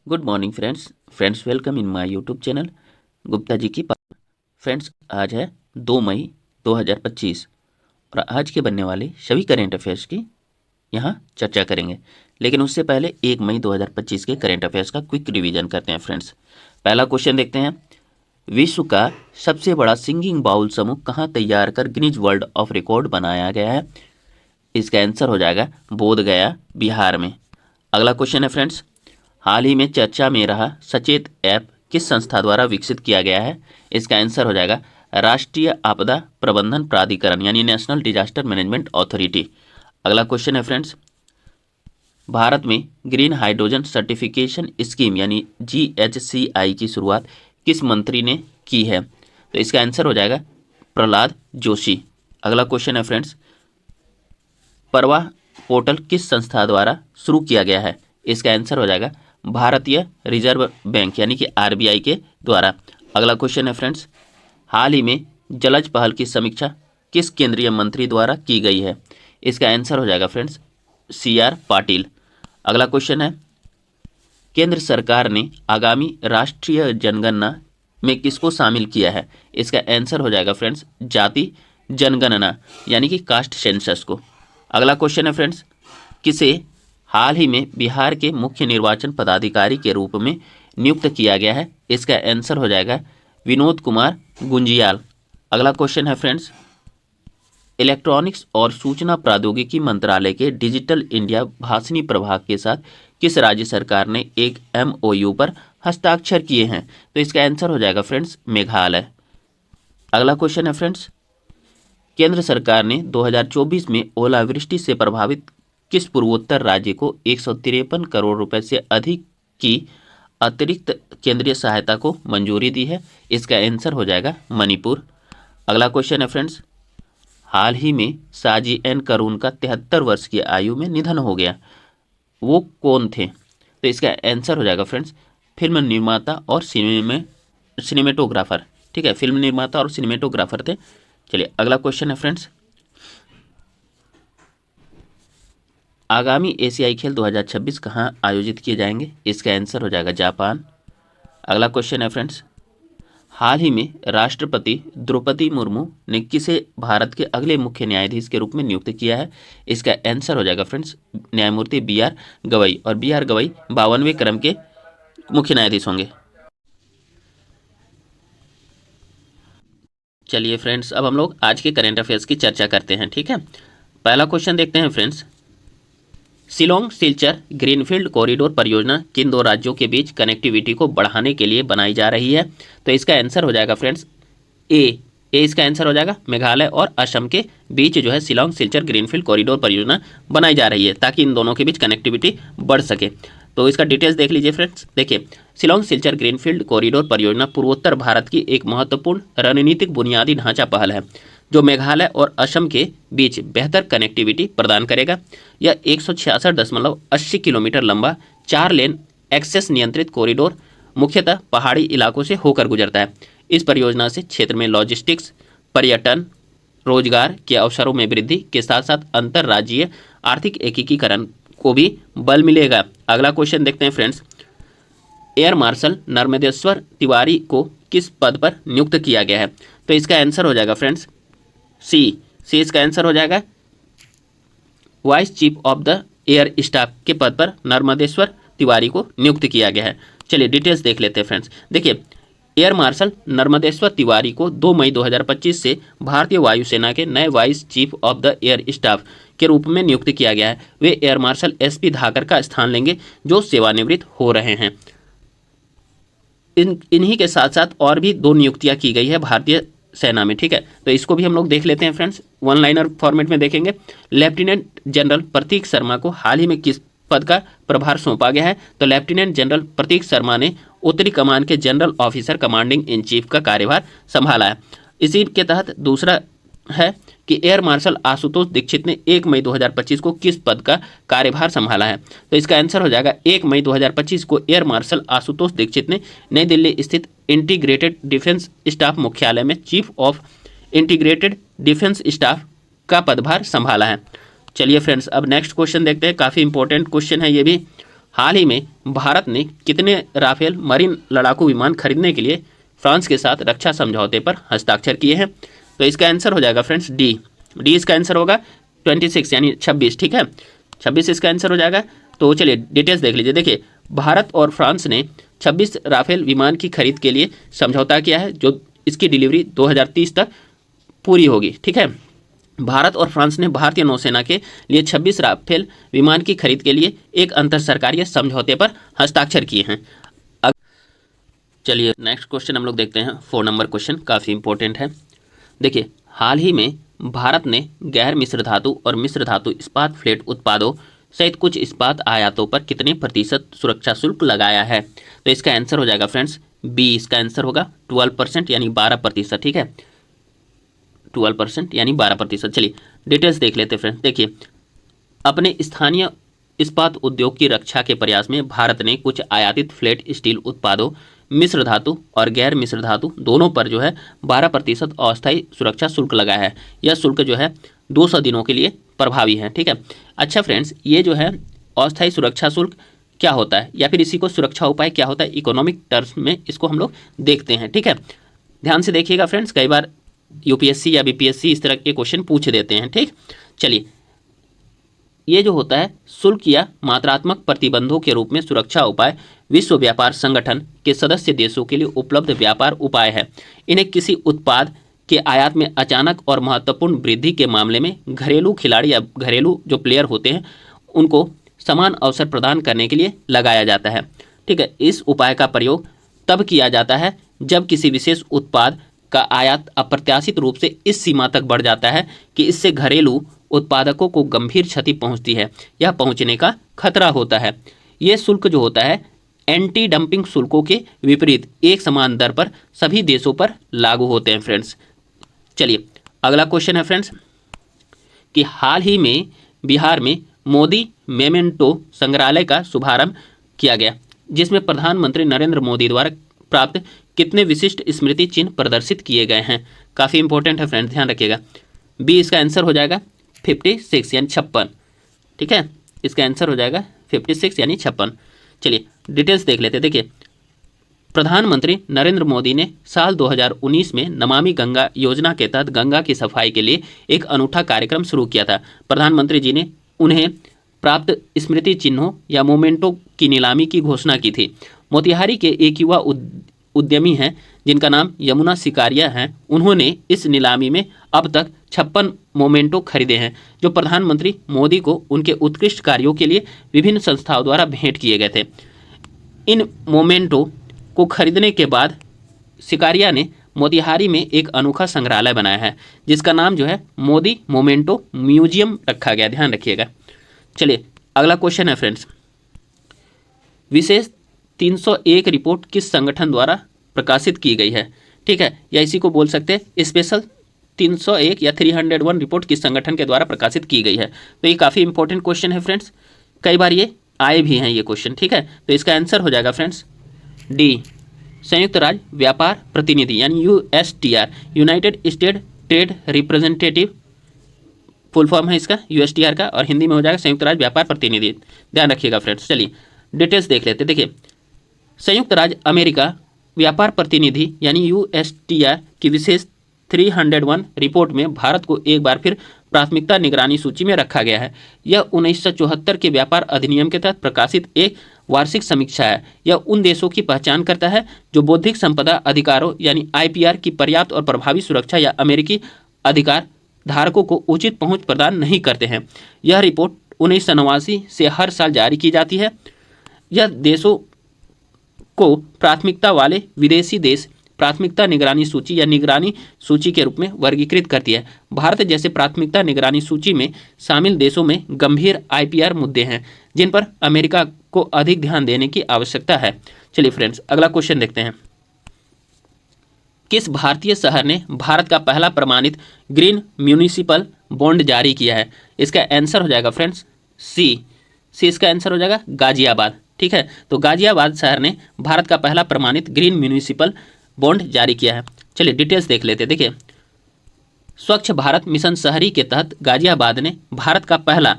Good morning friends welcome in my YouTube channel Gupta ji की power. Friends आज है 2 मई 2025 और आज के बनने वाले सभी करेंट अफेयर्स की यहाँ चर्चा करेंगे। लेकिन उससे पहले 1 मई 2025 के करेंट अफेयर्स का क्विक रिवीजन करते हैं फ्रेंड्स। पहला क्वेश्चन देखते हैं, विश्व का सबसे बड़ा सिंगिंग बाउल समूह कहाँ तैयार कर गिनीज वर्ल्ड ऑफ रिकॉर्ड बनाया गया है? इसका आंसर हो जाएगा बोध गया, बिहार में। अगला क्वेश्चन है फ्रेंड्स, हाल ही में चर्चा में रहा सचेत ऐप किस संस्था द्वारा विकसित किया गया है? इसका आंसर हो जाएगा राष्ट्रीय आपदा प्रबंधन प्राधिकरण यानी नेशनल डिजास्टर मैनेजमेंट अथॉरिटी। अगला क्वेश्चन है फ्रेंड्स, भारत में ग्रीन हाइड्रोजन सर्टिफिकेशन स्कीम यानी GHCI की शुरुआत किस मंत्री ने की है? तो इसका आंसर हो जाएगा प्रहलाद जोशी। अगला क्वेश्चन है फ्रेंड्स, परवाह पोर्टल किस संस्था द्वारा शुरू किया गया है? इसका आंसर हो जाएगा भारतीय रिजर्व बैंक यानी कि RBI के द्वारा। अगला क्वेश्चन है फ्रेंड्स, हाल ही में जलज पहल की समीक्षा किस केंद्रीय मंत्री द्वारा की गई है? इसका आंसर हो जाएगा फ्रेंड्स CR पाटिल। अगला क्वेश्चन है, केंद्र सरकार ने आगामी राष्ट्रीय जनगणना में किसको शामिल किया है? इसका आंसर हो जाएगा फ्रेंड्स जाति जनगणना यानी कि कास्ट सेंसस को। अगला क्वेश्चन है फ्रेंड्स, किसे हाल ही में बिहार के मुख्य निर्वाचन पदाधिकारी के रूप में नियुक्त किया गया है? इसका आंसर हो जाएगा विनोद कुमार गुंजियाल। अगला क्वेश्चन है फ्रेंड्स, इलेक्ट्रॉनिक्स और सूचना प्रौद्योगिकी मंत्रालय के डिजिटल इंडिया भाषणी प्रभाग के साथ किस राज्य सरकार ने एक MOU पर हस्ताक्षर किए हैं? तो इसका आंसर हो जाएगा फ्रेंड्स मेघालय। अगला क्वेश्चन है फ्रेंड्स, केंद्र सरकार ने 2024 में ओलावृष्टि से प्रभावित किस पूर्वोत्तर राज्य को 153 करोड़ रुपए से अधिक की अतिरिक्त केंद्रीय सहायता को मंजूरी दी है? इसका आंसर हो जाएगा मणिपुर। अगला क्वेश्चन है फ्रेंड्स, हाल ही में साजी एन करून का 73 वर्ष की आयु में निधन हो गया, वो कौन थे? तो इसका आंसर हो जाएगा फ्रेंड्स फिल्म निर्माता और सिनेमेटोग्राफर। ठीक है, फिल्म निर्माता और सिनेमेटोग्राफर थे। चलिए अगला क्वेश्चन है फ्रेंड्स, आगामी एशियाई खेल 2026 कहाँ आयोजित किए जाएंगे? इसका आंसर हो जाएगा जापान। अगला क्वेश्चन है फ्रेंड्स, हाल ही में राष्ट्रपति द्रौपदी मुर्मू ने किसे भारत के अगले मुख्य न्यायाधीश के रूप में नियुक्त किया है? इसका आंसर हो जाएगा फ्रेंड्स न्यायमूर्ति BR गवई, और BR गवई 52वें क्रम के मुख्य न्यायाधीश होंगे। चलिए फ्रेंड्स, अब हम लोग आज के करेंट अफेयर्स की चर्चा करते हैं। ठीक है, पहला क्वेश्चन देखते हैं friends, Shillong Silchar greenfield corridor परियोजना किन दो राज्यों के बीच कनेक्टिविटी को बढ़ाने के लिए बनाई जा रही है? तो इसका आंसर हो जाएगा फ्रेंड्स ए इसका आंसर हो जाएगा मेघालय और असम के बीच जो है शिलोंग सिलचर ग्रीनफील्ड कॉरिडोर परियोजना बनाई जा रही है ताकि इन दोनों के बीच कनेक्टिविटी बढ़ सके। तो इसका डिटेल्स देख लीजिए फ्रेंड्स। देखिए, शिलोंग सिलचर ग्रीनफील्ड कॉरिडोर परियोजना पूर्वोत्तर भारत की एक महत्वपूर्ण रणनीतिक बुनियादी ढांचा पहल है जो मेघालय और असम के बीच बेहतर कनेक्टिविटी प्रदान करेगा। यह 166.80 किलोमीटर लंबा 4 लेन एक्सेस नियंत्रित कॉरिडोर मुख्यतः पहाड़ी इलाकों से होकर गुजरता है। इस परियोजना से क्षेत्र में लॉजिस्टिक्स, पर्यटन, रोजगार के अवसरों में वृद्धि के साथ साथ अंतर्राज्यीय आर्थिक एकीकरण को भी बल मिलेगा। अगला क्वेश्चन देखते हैं friends, air marshal Narmadeshwar Tiwari को किस पद पर नियुक्त किया गया है? तो इसका आंसर हो जाएगा फ्रेंड्स सी इसका आंसर हो जाएगा vice chief of the air staff के पद पर नर्मदेश्वर तिवारी को नियुक्त किया गया है। चलिए डिटेल्स देख लेते हैं फ्रेंड्स। देखिए, एयर मार्शल नर्मदेश्वर तिवारी को 2 मई 2025 से भारतीय वायुसेना के नए vice chief of the air staff के रूप में नियुक्त किया गया है। वे एयर मार्शल SP धाकर का स्थान लेंगे जो सेवानिवृत्त हो रहे हैं। इन्हीं के साथ साथ और भी 2 नियुक्तियां की गई है भारतीय सेना में। ठीक है, तो इसको भी हम लोग देख लेते हैं फ्रेंड्स, वन लाइनर फॉर्मेट में देखेंगे। लेफ्टिनेंट जनरल प्रतीक शर्मा को हाल ही में किस पद का प्रभार सौंपा गया है? तो लेफ्टिनेंट जनरल प्रतीक शर्मा ने उत्तरी कमान के general officer commanding in chief का कार्यभार संभाला है। इसी के तहत दूसरा है कि एयर मार्शल आशुतोष दीक्षित ने 1 मई 2025 को किस पद का कार्यभार संभाला है? तो इसका आंसर हो जाएगा 1 मई 2025 को एयर मार्शल आशुतोष दीक्षित ने नई दिल्ली स्थित इंटीग्रेटेड डिफेंस स्टाफ मुख्यालय में chief of integrated defence staff का पदभार संभाला है। चलिए फ्रेंड्स, अब नेक्स्ट क्वेश्चन देखते हैं, काफ़ी इंपॉर्टेंट क्वेश्चन है ये भी। हाल ही में भारत ने कितने राफेल मरीन लड़ाकू विमान खरीदने के लिए फ्रांस के साथ रक्षा समझौते पर हस्ताक्षर किए हैं? तो इसका आंसर हो जाएगा फ्रेंड्स डी। डी इसका आंसर होगा 26 यानी 26, ठीक है, 26 इसका आंसर हो जाएगा। तो चलिए डिटेल्स देख लीजिए। देखिए, भारत और फ्रांस ने 26 राफेल विमान की खरीद के लिए समझौता किया है, जो इसकी डिलीवरी 2030 तक पूरी होगी, ठीक है। भारत और फ्रांस ने भारतीय नौसेना के लिए 26 राफेल विमान की खरीद के लिए एक अंतर सरकारीय समझौते पर हस्ताक्षर किए हैं। चलिए नेक्स्ट क्वेश्चन हम लोग देखते हैं। 4 नंबर क्वेश्चन काफ़ी इंपॉर्टेंट है। देखिए, हाल ही में भारत ने गैर मिश्र धातु और मिश्र धातु इस्पात फ्लेट उत्पादों सहित कुछ इस्पात आयातों पर कितने प्रतिशत सुरक्षा शुल्क लगाया है? तो इसका आंसर हो जाएगा फ्रेंड्स बी। इसका आंसर होगा 12% यानी 12%, ठीक है, 12% यानी 12%। चलिए डिटेल्स देख लेते हैं फ्रेंड्स। देखिए, अपने स्थानीय इस्पात उद्योग की रक्षा के प्रयास में भारत ने कुछ आयातित फ्लैट स्टील उत्पादों, मिश्र धातु और गैर मिश्र धातु दोनों पर जो है 12% अस्थायी सुरक्षा शुल्क लगाया है। यह शुल्क जो है 200 दिनों के लिए प्रभावी है, ठीक है। अच्छा फ्रेंड्स, ये जो है अस्थायी सुरक्षा शुल्क क्या होता है, या फिर इसी को सुरक्षा उपाय क्या होता है, इकोनॉमिक टर्म्स में इसको हम लोग देखते हैं, ठीक है। ध्यान से देखिएगा फ्रेंड्स, कई बार यूपीएससी या बीपीएससी इस तरह के क्वेश्चन पूछ देते हैं, ठीक। चलिए, ये जो होता है शुल्क या मात्रात्मक प्रतिबंधों के रूप में सुरक्षा उपाय विश्व व्यापार संगठन के सदस्य देशों के लिए उपलब्ध व्यापार उपाय है। इन्हें किसी उत्पाद के आयात में अचानक और महत्वपूर्ण वृद्धि के मामले में घरेलू खिलाड़ी या घरेलू जो प्लेयर होते हैं उनको समान अवसर प्रदान करने के लिए लगाया जाता है, ठीक है। इस उपाय का प्रयोग तब किया जाता है जब किसी विशेष उत्पाद का आयात अप्रत्याशित रूप से इस सीमा तक बढ़ जाता है कि इससे घरेलू उत्पादकों को गंभीर क्षति पहुंचती है या पहुंचने का खतरा होता है। ये शुल्क जो होता है एंटी डंपिंग शुल्कों के विपरीत एक समान दर पर सभी देशों पर लागू होते हैं फ्रेंड्स। चलिए अगला क्वेश्चन है फ्रेंड्स कि हाल ही में बिहार में मोदी मेमेंटो संग्रहालय का शुभारंभ किया गया, जिसमें प्रधानमंत्री नरेंद्र मोदी द्वारा प्राप्त कितने विशिष्ट स्मृति चिन्ह प्रदर्शित किए गए हैं? काफ़ी इंपॉर्टेंट है फ्रेंड्स, ध्यान रखिएगा। बी इसका आंसर हो जाएगा 56 यानी 56, ठीक है, इसका आंसर हो जाएगा 56 यानी 56। चलिए डिटेल्स देख लेते हैं। देखिए, प्रधानमंत्री नरेंद्र मोदी ने साल 2019 में नमामि गंगा योजना के तहत गंगा की सफाई के लिए एक अनूठा कार्यक्रम शुरू किया था। प्रधानमंत्री जी ने उन्हें प्राप्त स्मृति चिन्हों या मोमेंटो की नीलामी की घोषणा की थी। मोतिहारी के एक युवा उद्यमी हैं जिनका नाम यमुना सिकारिया हैं। उन्होंने इस नीलामी में अब तक 56 मोमेंटो खरीदे हैं, जो प्रधानमंत्री मोदी को उनके उत्कृष्ट कार्यों के लिए विभिन्न संस्थाओं द्वारा भेंट किए गए थे। इन मोमेंटो को खरीदने के बाद सिकारिया ने मोतिहारी में एक अनोखा संग्रहालय बनाया है, जिसका नाम जो है मोदी मोमेंटो म्यूजियम रखा गया, ध्यान रखिएगा। चलिए अगला क्वेश्चन है फ्रेंड्स, विशेष 301 रिपोर्ट किस संगठन द्वारा प्रकाशित की गई है? ठीक है, या इसी को बोल सकते हैं स्पेशल 301 या 301 रिपोर्ट किस संगठन के द्वारा प्रकाशित की गई है? तो ये काफ़ी इंपॉर्टेंट क्वेश्चन है फ्रेंड्स, कई बार ये आए भी हैं ये क्वेश्चन, ठीक है। तो इसका आंसर हो जाएगा फ्रेंड्स डी, संयुक्त राज्य व्यापार प्रतिनिधि यानी USTR, United state trade representative full form है इसका USTR का, और हिंदी में हो जाएगा संयुक्त राज्य व्यापार प्रतिनिधि, ध्यान रखिएगा फ्रेंड्स। चलिए डिटेल्स देख लेते हैं। देखिए, संयुक्त राज्य अमेरिका व्यापार प्रतिनिधि यानी USTR की विशेष 301 रिपोर्ट में भारत को एक बार फिर प्राथमिकता निगरानी सूची में रखा गया है। यह 1974 के व्यापार अधिनियम के तहत प्रकाशित एक वार्षिक समीक्षा है। यह उन देशों की पहचान करता है जो बौद्धिक संपदा अधिकारों यानी IPR की पर्याप्त और प्रभावी सुरक्षा या अमेरिकी अधिकार धारकों को उचित पहुंच प्रदान नहीं करते हैं। यह रिपोर्ट 1989 से हर साल जारी की जाती है। यह देशों को प्राथमिकता वाले विदेशी देश प्राथमिकता निगरानी सूची या निगरानी सूची के रूप में वर्गीकृत करती है। भारत जैसे प्राथमिकता निगरानी सूची में शामिल देशों में गंभीर IPR मुद्दे हैं जिन पर अमेरिका को अधिक ध्यान देने की आवश्यकता है। चलिए फ्रेंड्स अगला क्वेश्चन देखते हैं, किस भारतीय शहर ने भारत का पहला प्रमाणित ग्रीन म्यूनिसिपल बॉन्ड जारी किया है? इसका आंसर हो जाएगा फ्रेंड्स सी इसका आंसर हो जाएगा गाजियाबाद, ठीक है। तो गाजियाबाद शहर ने भारत का पहला प्रमाणित ग्रीन म्यूनिसिपल बॉन्ड जारी किया है। चलिए डिटेल्स देख लेते हैं। देखिए, स्वच्छ भारत मिशन शहरी के तहत गाजियाबाद ने भारत का पहला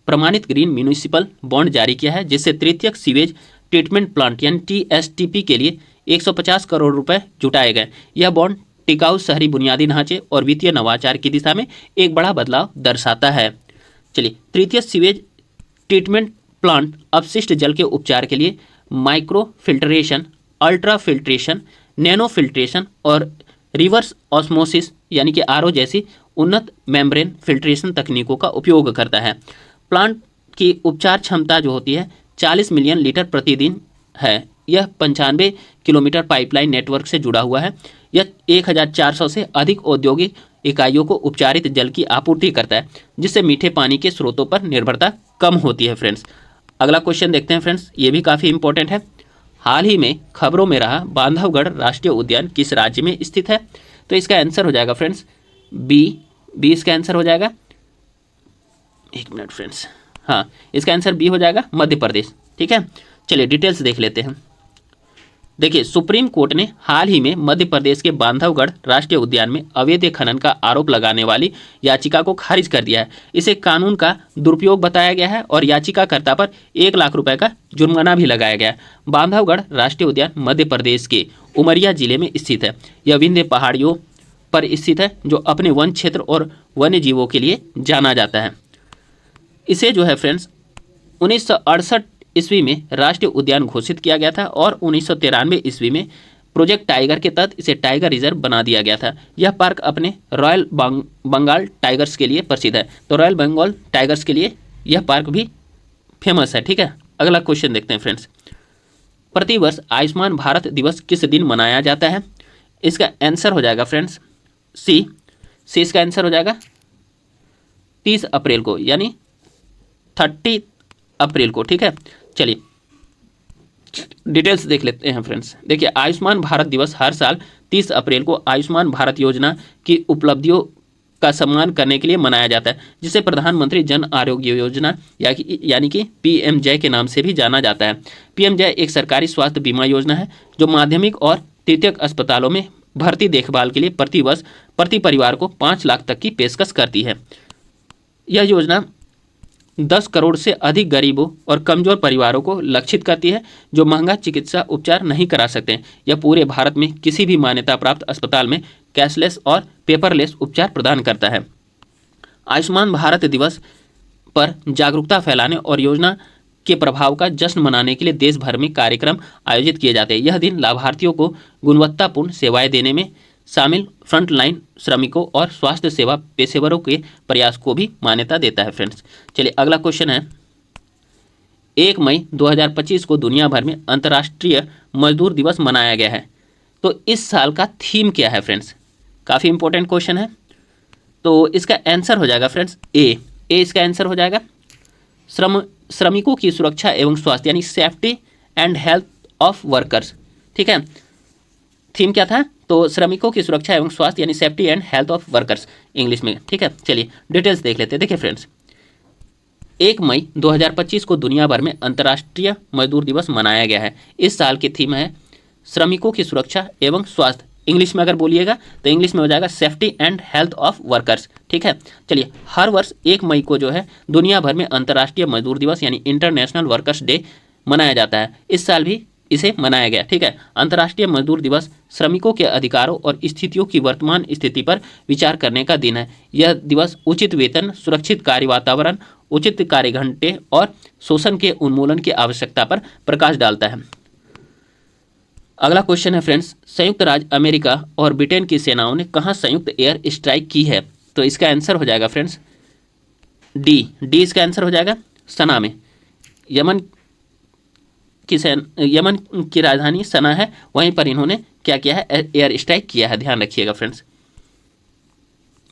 प्रमाणित ग्रीन म्यूनिसिपल बॉन्ड जारी किया है, जिससे तृतीयक सीवेज ट्रीटमेंट प्लांट यानी टीएसटीपी के लिए 150 करोड़ रुपए जुटाए गए। यह बॉन्ड टिकाऊ शहरी बुनियादी ढांचे और वित्तीय नवाचार की दिशा में एक बड़ा बदलाव दर्शाता है। चलिए, तृतीय सीवेज ट्रीटमेंट प्लांट अपशिष्ट जल के उपचार के लिए micro filtration, ultra filtration, nano filtration और रिवर्स ऑस्मोसिस यानी कि आरओ जैसी उन्नत मेम्ब्रेन फिल्ट्रेशन तकनीकों का उपयोग करता है। प्लांट की उपचार क्षमता जो होती है 40 मिलियन लीटर प्रतिदिन है। यह 95 किलोमीटर पाइपलाइन नेटवर्क से जुड़ा हुआ है। यह 1400 से अधिक औद्योगिक इकाइयों को उपचारित जल की आपूर्ति करता है, जिससे मीठे पानी के स्रोतों पर निर्भरता कम होती है। फ्रेंड्स, अगला क्वेश्चन देखते हैं। फ्रेंड्स, ये भी काफ़ी इंपॉर्टेंट है। हाल ही में खबरों में रहा बांधवगढ़ राष्ट्रीय उद्यान किस राज्य में स्थित है? तो इसका आंसर हो जाएगा फ्रेंड्स बी इसका आंसर हो जाएगा, एक मिनट फ्रेंड्स, हाँ इसका आंसर बी हो जाएगा, मध्य प्रदेश। ठीक है, चलिए डिटेल्स देख लेते हैं। देखिए, सुप्रीम कोर्ट ने हाल ही में मध्य प्रदेश के बांधवगढ़ राष्ट्रीय उद्यान में अवैध खनन का आरोप लगाने वाली याचिका को खारिज कर दिया है। इसे कानून का दुरुपयोग बताया गया है और याचिकाकर्ता पर 1 लाख रुपए का जुर्माना भी लगाया गया है। बांधवगढ़ राष्ट्रीय उद्यान मध्य प्रदेश के उमरिया जिले में स्थित है। यह विंध्य पहाड़ियों पर स्थित है, जो अपने वन क्षेत्र और वन्य जीवों के लिए जाना जाता है। इसे जो है फ्रेंड्स 1968 ईस्वी में राष्ट्रीय उद्यान घोषित किया गया था और 1993 ईस्वी में प्रोजेक्ट टाइगर के तहत इसे टाइगर रिजर्व बना दिया गया था। यह पार्क अपने रॉयल बंगाल टाइगर्स के लिए प्रसिद्ध है। तो रॉयल बंगाल टाइगर्स के लिए यह पार्क भी फेमस है। ठीक है, अगला क्वेश्चन देखते हैं फ्रेंड्स। प्रतिवर्ष आयुष्मान भारत दिवस किस दिन मनाया जाता है? इसका आंसर हो जाएगा फ्रेंड्स सी इसका आंसर हो जाएगा 30 अप्रैल को, यानी 30 अप्रैल को। ठीक है, चलिए डिटेल्स देख लेते हैं फ्रेंड्स। देखिए, आयुष्मान भारत दिवस हर साल 30 अप्रैल को आयुष्मान भारत योजना की उपलब्धियों का सम्मान करने के लिए मनाया जाता है, जिसे प्रधानमंत्री जन आरोग्य योजना यानी कि पीएमजे के नाम से भी जाना जाता है। पीएमजे एक सरकारी स्वास्थ्य बीमा योजना है जो माध्यमिक और तृतीयक अस्पतालों में भर्ती देखभाल के लिए प्रतिवर्ष प्रति परिवार को 5 लाख तक की पेशकश करती है। यह योजना 10 करोड़ से अधिक गरीबों और कमजोर परिवारों को लक्षित करती है, जो महंगा चिकित्सा उपचार नहीं करा सकते हैं। यह पूरे भारत में किसी भी मान्यता प्राप्त अस्पताल में कैशलेस और पेपरलेस उपचार प्रदान करता है। आयुष्मान भारत दिवस पर जागरूकता फैलाने और योजना के प्रभाव का जश्न मनाने के लिए देश भर में कार्यक्रम आयोजित किए जाते हैं। यह दिन लाभार्थियों को गुणवत्तापूर्ण सेवाएं देने में शामिल फ्रंटलाइन श्रमिकों और स्वास्थ्य सेवा पेशेवरों के प्रयास को भी मान्यता देता है। फ्रेंड्स, चलिए अगला क्वेश्चन है। 1 मई 2025 को दुनिया भर में अंतर्राष्ट्रीय मजदूर दिवस मनाया गया है। तो इस साल का थीम क्या है फ्रेंड्स? काफ़ी इंपॉर्टेंट क्वेश्चन है। तो इसका आंसर हो जाएगा फ्रेंड्स ए इसका आंसर हो जाएगा श्रमिकों की सुरक्षा एवं स्वास्थ्य, यानी safety and health of workers. ठीक है, थीम क्या था? तो श्रमिकों की सुरक्षा एवं स्वास्थ्य, यानी safety and health of workers English में। ठीक है, चलिए डिटेल्स देख लेते हैं। देखिए फ्रेंड्स, 1 मई 2025 को दुनिया भर में अंतर्राष्ट्रीय मजदूर दिवस मनाया गया है। इस साल की थीम है श्रमिकों की सुरक्षा एवं स्वास्थ्य। इंग्लिश में अगर बोलिएगा तो इंग्लिश में हो जाएगा safety and health of workers. ठीक है, चलिए हर वर्ष 1 मई को जो है दुनिया भर में अंतर्राष्ट्रीय मजदूर दिवस यानी इंटरनेशनल वर्कर्स डे मनाया जाता है। इस साल भी इसे मनाया गया। ठीक है, अंतर्राष्ट्रीय मजदूर दिवस श्रमिकों के अधिकारों और स्थितियों की वर्तमान स्थिति पर विचार करने का दिन है। यह दिवस उचित वेतन, सुरक्षित कार्य वातावरण, उचित कार्य घंटे और शोषण के उन्मूलन की आवश्यकता पर प्रकाश डालता है। अगला क्वेश्चन है फ्रेंड्स, संयुक्त राज्य अमेरिका और ब्रिटेन की सेनाओं ने कहाँ संयुक्त एयर स्ट्राइक की है? तो इसका आंसर हो जाएगा फ्रेंड्स डी इसका आंसर हो जाएगा सना में। यमन की राजधानी सना है, वहीं पर इन्होंने क्या किया है? एयर स्ट्राइक किया है। ध्यान रखिएगा फ्रेंड्स।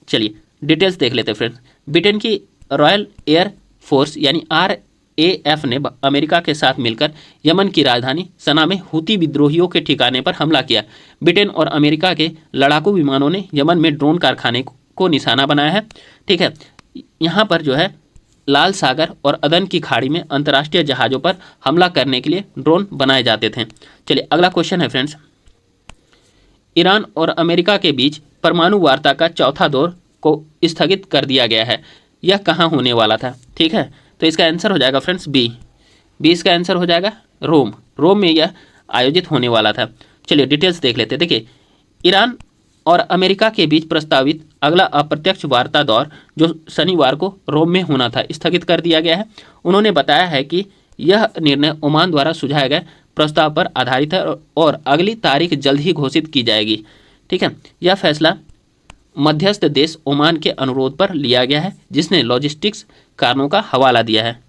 चलिए डिटेल्स देख लेते हैं फ्रेंड्स। ब्रिटेन की रॉयल एयर फोर्स यानी RAF ने अमेरिका के साथ मिलकर यमन की राजधानी सना में हुती विद्रोहियों के ठिकाने पर हमला किया। ब्रिटेन और अमेरिका के लड़ाकू विमानों ने यमन में ड्रोन कारखाने को निशाना बनाया है। ठीक है, यहाँ पर जो है लाल सागर और अदन की खाड़ी में अंतर्राष्ट्रीय जहाज़ों पर हमला करने के लिए ड्रोन बनाए जाते थे। चलिए अगला क्वेश्चन है फ्रेंड्स, ईरान और अमेरिका के बीच परमाणु वार्ता का चौथा दौर को स्थगित कर दिया गया है। यह कहाँ होने वाला था? ठीक है, तो इसका आंसर हो जाएगा फ्रेंड्स बी। बी इसका आंसर हो जाएगा रोम। रोम में यह आयोजित होने वाला था। चलिए डिटेल्स देख लेते हैं। देखिए, ईरान और अमेरिका के बीच प्रस्तावित अगला अप्रत्यक्ष वार्ता दौर जो शनिवार को रोम में होना था, स्थगित कर दिया गया है। उन्होंने बताया है कि यह निर्णय ओमान द्वारा सुझाए गए प्रस्ताव पर आधारित है और अगली तारीख जल्द ही घोषित की जाएगी। ठीक है, यह फैसला मध्यस्थ देश ओमान के अनुरोध पर लिया गया है, जिसने लॉजिस्टिक्स कारणों का हवाला दिया है।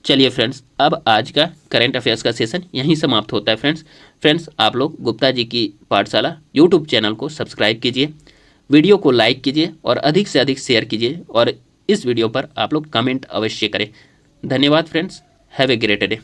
चलिए फ्रेंड्स, अब आज का करंट अफेयर्स का सेशन यहीं समाप्त होता है। फ्रेंड्स आप लोग गुप्ता जी की पाठशाला यूट्यूब चैनल को सब्सक्राइब कीजिए, वीडियो को लाइक कीजिए और अधिक से अधिक शेयर कीजिए और इस वीडियो पर आप लोग कमेंट अवश्य करें। धन्यवाद friends, have a great day.